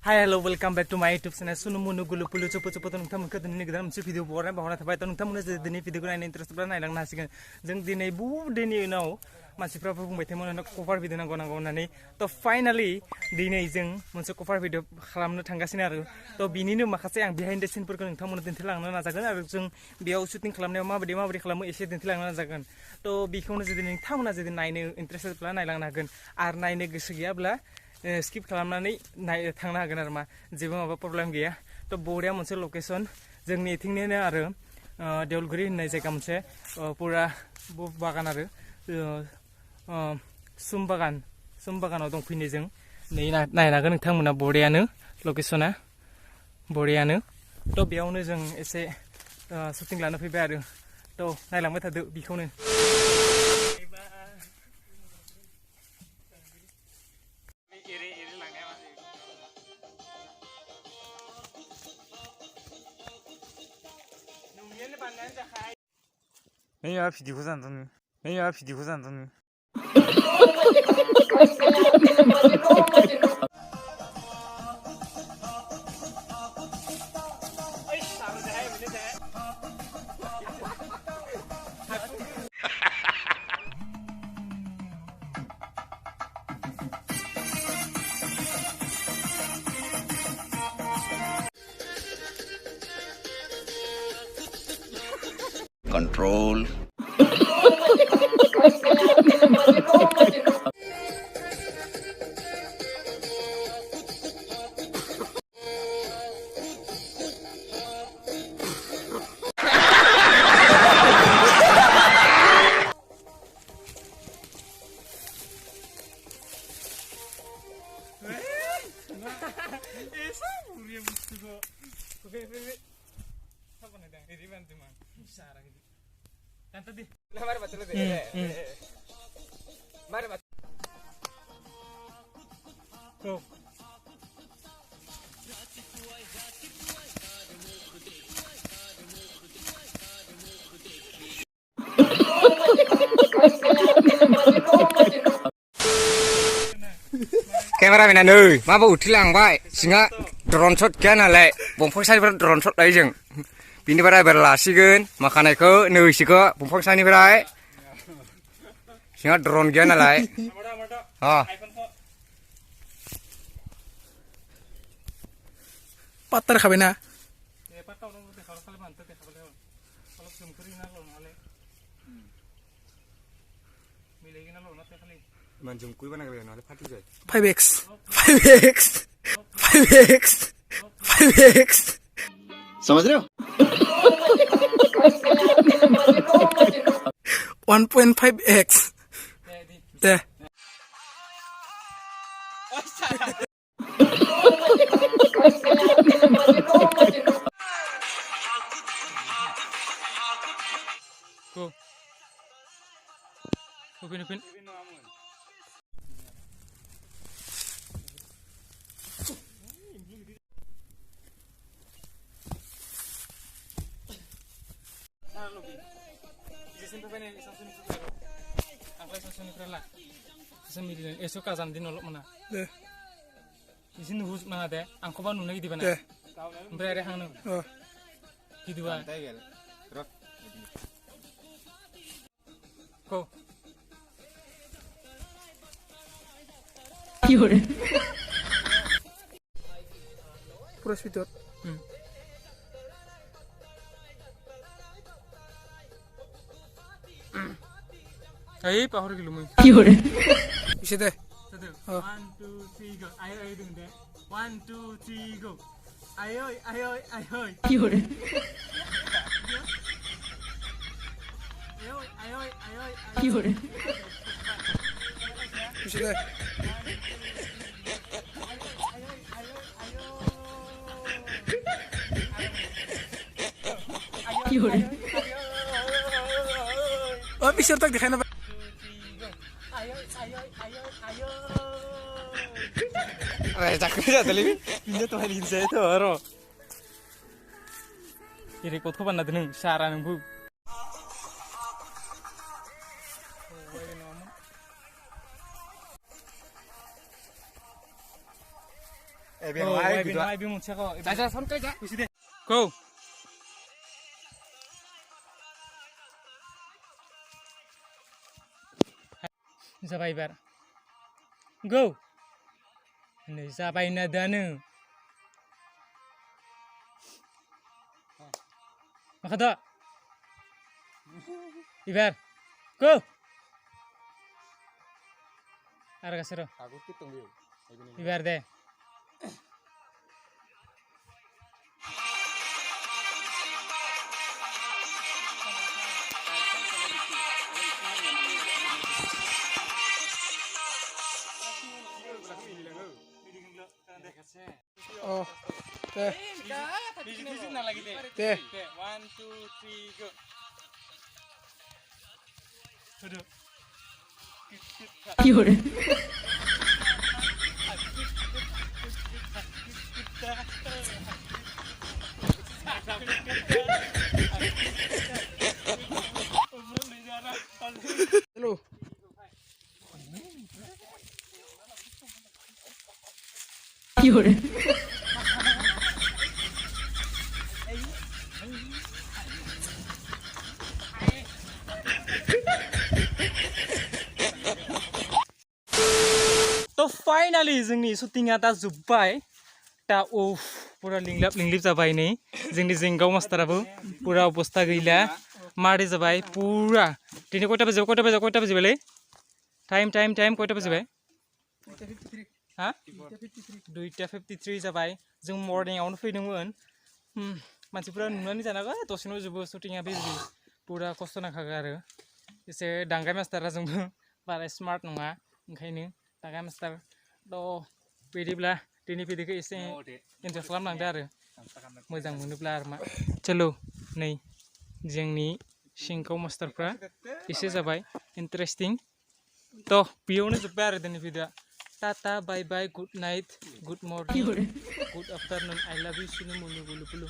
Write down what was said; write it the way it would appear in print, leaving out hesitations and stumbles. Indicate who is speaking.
Speaker 1: Hi, hello, welcome back to my YouTube channel. Sunumunu gulu pulu cupu cupu tu nungtam mungkin dini kita mesti video bornya bahwa nanti tu nungtam mungkin dini video kita ini interest berapa nailang nasikan. Jeng dini bu dini now masih berapa pun betul mana cover video nang gona ni. To finally dini jeng mesti cover video kalam nu tanggasin aru. To bini nu makasih yang behind the scene perkara nungtam mungkin tintilang nana nazakan aru jeng biau shooting kalamnya ma beri kalamu isi tintilang nana nazakan. To bikau nu jadi nungtam nu jadi naine interest berapa nailang nagan. Ar naine gesegi abla. Skip खालामनानै थांनो हागोन आरो मा जेबो माबा problem गैया थ' बरिया मोनसे लकेसन जोंनि इथिंनिनो आरो देवलगुरि होननाय जायगा मोनसे पुरा बागान आरो सुम बागानाव दंफैनो जों नै नायनांगोन नोंथांमोना बरियानो लकेसना बरियानो थ' बेयावनो जों एसे शुटिं लानो फैबाय आरो थ' नायलांबाय थादो बेखौनो
Speaker 2: 没有皮底裤上灯，没有皮底裤上灯。
Speaker 3: Control.
Speaker 1: Go.
Speaker 2: Kamera mana nih? Maba utilang baik. Singa drone shot kan alai. Bongfang sani ber drone shot lagi jeng. Bini berai berlasikan. Makanai ke nih sih bongfang sani berai. Singa drone kan alai. Ah.
Speaker 1: Patar khabe na
Speaker 2: Manjung kui mana kalian? Ada party jay.
Speaker 1: 5x 5x
Speaker 3: समझ रहे हो
Speaker 1: 1.5x deh go pin esok kazan din olok mana deh di sini hus mana deh angkoba nuna gitu mana ompray ada hang nu gitu ah go pura fitur Ayo, Pak Hori lumui. Bisa deh. 1, 2, 3, go. Ayo dong deh. 1, 2, 3, go. Ayo. Ayo. Bisa deh. Oh, bisa tak dikena.
Speaker 2: Cakap aja tadi.
Speaker 1: Pinjat tuh hari ini saya tuh oro. Ini kau tuh mana tuh saran bu. Wai bin wai bin montse ko.
Speaker 2: Jaja sonkai ja.
Speaker 1: Kusi deh. Go. Zabai bar. Go. Ini zabai nadanu. Makata. Ibar. Go. Arga sero.
Speaker 2: Aku kitung dia.
Speaker 1: Ibar deh.
Speaker 4: Oh, teh,
Speaker 1: Music lagi deh.
Speaker 4: teh.
Speaker 1: 1, 2, 3, go. Duduk.
Speaker 4: Lu.
Speaker 1: To finally जोंनि शुटिंआ दा जोब्बाय दा पुरा लिंलिब जाबाय नै जोंनि जिंगाव मास्टाराबो पुरा अबस्था गैला मारै जाबाय पुरा दिनै कयटा बाजिबायलै टाइम कयटा बाजिबाय हा 2:53 जाबाय जों मर्निंआवनो फैदोंमोन मानसिफोरा नुनानै जानांगौ दसेनो जोबो शुटिंआ बेबायदि पुरा खस्थ' नांखागौ आरो एसे दांगाय मास्टारा जोंबो बारा स्मार्ट नङा ओंखायनो दांगाय मास्टार थ' बिदिब्ला दिनै भिडिअखौ एसे इन्जय खालामलांदो आरो मोजां मोनोब्ला आरो मा चलो नै जोंनि सिंखाव मास्टारफ्रा एसे जाबाय इन्टारेस्टिं थ' बेयावनो जोब्बाय आरो दिनै video tata bye bye good night good morning good afternoon I love you सिनु मुनु गुलु गुलु